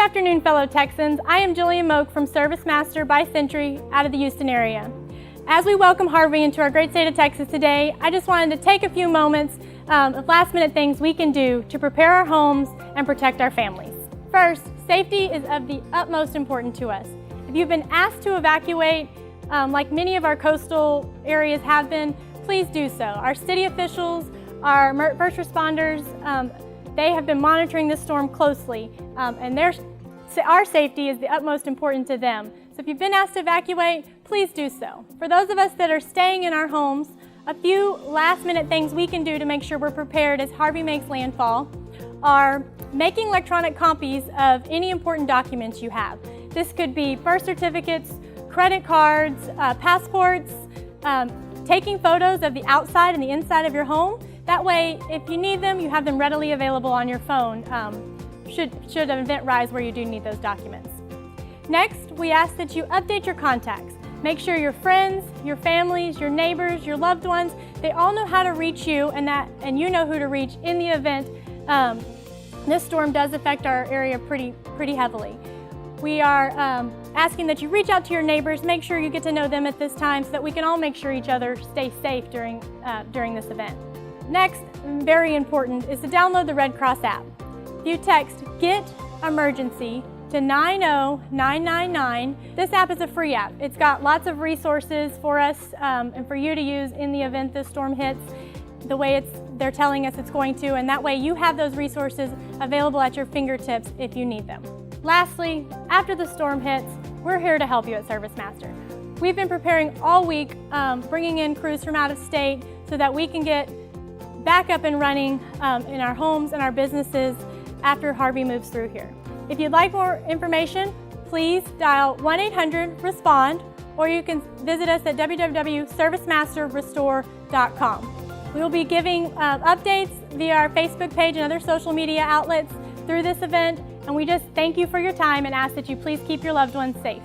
afternoon, fellow Texans. I am Jillian Moak from ServiceMaster by Century out of the Houston area. As we welcome Harvey into our great state of Texas today, I just wanted to take a few moments of last-minute things we can do to prepare our homes and protect our families. First, safety is of the utmost importance to us. If you've been asked to evacuate, like many of our coastal areas have been, please do so. Our city officials, our first responders, they have been monitoring this storm closely, and our safety is the utmost important to them. So if you've been asked to evacuate, please do so. For those of us that are staying in our homes, a few last-minute things we can do to make sure we're prepared as Harvey makes landfall are making electronic copies of any important documents you have. This could be birth certificates, credit cards, passports, taking photos of the outside and the inside of your home. That way, if you need them, you have them readily available on your phone should an event rise where you do need those documents. Next, we ask that you update your contacts. Make sure your friends, your families, your neighbors, your loved ones, they all know how to reach you and you know who to reach in the event this storm does affect our area pretty heavily. We are asking that you reach out to your neighbors, make sure you get to know them at this time so that we can all make sure each other stay safe during this event. Next, very important, is to download the Red Cross app. If you text GET EMERGENCY to 90999, this app is a free app. It's got lots of resources for us and for you to use in the event this storm hits the way they're telling us it's going to, and that way you have those resources available at your fingertips if you need them. Lastly, after the storm hits, we're here to help you at ServiceMaster. We've been preparing all week, bringing in crews from out of state so that we can get back up and running in our homes and our businesses after Harvey moves through here. If you'd like more information, please dial 1-800-RESPOND, or you can visit us at www.ServiceMasterRestore.com. We will be giving updates via our Facebook page and other social media outlets through this event, and we just thank you for your time and ask that you please keep your loved ones safe.